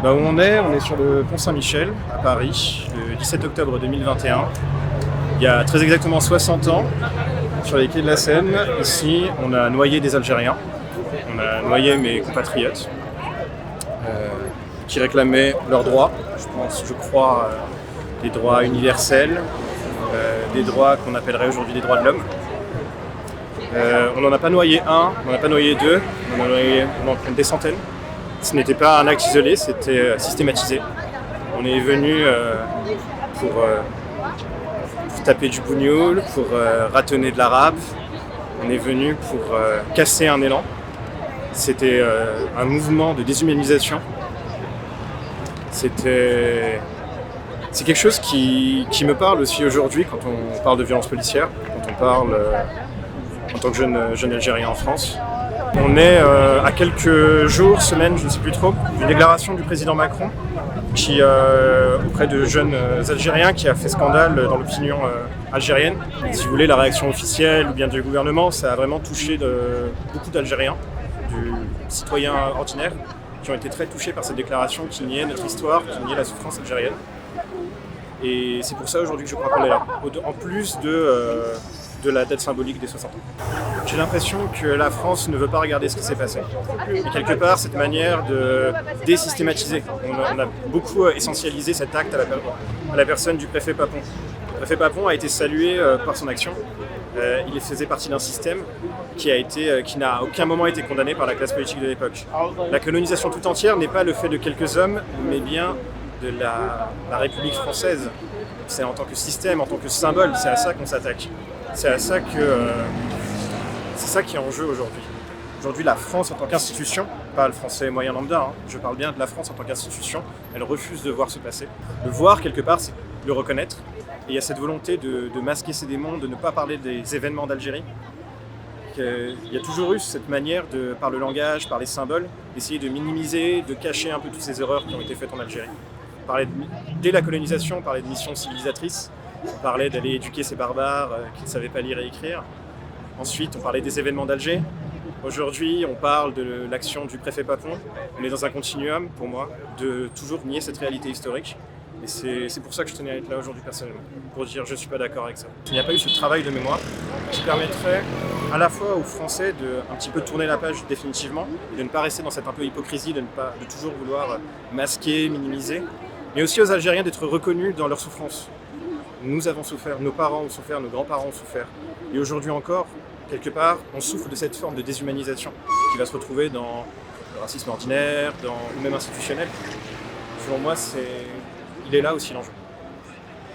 Où on est sur le pont Saint-Michel à Paris, le 17 octobre 2021. Il y a très exactement 60 ans, sur les quais de la Seine, ici, on a noyé des Algériens. On a noyé mes compatriotes qui réclamaient leurs droits, je crois, des droits universels, des droits qu'on appellerait aujourd'hui des droits de l'homme. On n'en a pas noyé un, on n'en a pas noyé deux, on en a des centaines. Ce n'était pas un acte isolé, c'était systématisé. On est venu pour taper du bougnoul, pour ratonner de l'arabe. On est venu pour casser un élan. C'était un mouvement de déshumanisation. C'est quelque chose qui me parle aussi aujourd'hui quand on parle de violence policière, quand on parle en tant que jeune Algérien en France. On est à quelques jours, semaines, je ne sais plus trop, d'une déclaration du président Macron qui, auprès de jeunes Algériens, qui a fait scandale dans l'opinion algérienne. Si vous voulez, la réaction officielle ou bien du gouvernement, ça a vraiment touché beaucoup d'Algériens, de citoyens ordinaires, qui ont été très touchés par cette déclaration qui niait notre histoire, qui niait la souffrance algérienne. Et c'est pour ça aujourd'hui que je crois qu'on est là, en plus de la date symbolique des 60 ans. J'ai l'impression que la France ne veut pas regarder ce qui s'est passé. Et quelque part, cette manière de désystématiser, on a beaucoup essentialisé cet acte à la personne du préfet Papon. Le préfet Papon a été salué par son action. Il faisait partie d'un système qui n'a à aucun moment été condamné par la classe politique de l'époque. La colonisation tout entière n'est pas le fait de quelques hommes, mais bien de la République française. C'est en tant que système, en tant que symbole, c'est à ça qu'on s'attaque. C'est ça qui est en jeu aujourd'hui. Aujourd'hui, la France en tant qu'institution, pas le français moyen lambda, je parle bien de la France en tant qu'institution, elle refuse de voir se passer. Le voir, quelque part, c'est le reconnaître. Et il y a cette volonté de masquer ces démons, de ne pas parler des événements d'Algérie. Il y a toujours eu cette manière, par le langage, par les symboles, d'essayer de minimiser, de cacher un peu toutes ces erreurs qui ont été faites en Algérie. Dès la colonisation, on parlait de mission civilisatrice. On parlait d'aller éduquer ces barbares qui ne savaient pas lire et écrire. Ensuite, on parlait des événements d'Alger. Aujourd'hui, on parle de l'action du préfet Papon. On est dans un continuum, pour moi, de toujours nier cette réalité historique. Et c'est pour ça que je tenais à être là aujourd'hui personnellement, pour dire je ne suis pas d'accord avec ça. Il n'y a pas eu ce travail de mémoire qui permettrait à la fois aux Français de un petit peu tourner la page définitivement, de ne pas rester dans cette un peu hypocrisie, de toujours vouloir masquer, minimiser, mais aussi aux Algériens d'être reconnus dans leur souffrance. Nous avons souffert, nos parents ont souffert, nos grands-parents ont souffert. Et aujourd'hui encore, quelque part, on souffre de cette forme de déshumanisation qui va se retrouver dans le racisme ordinaire, ou même institutionnel. Selon moi, il est là aussi l'enjeu.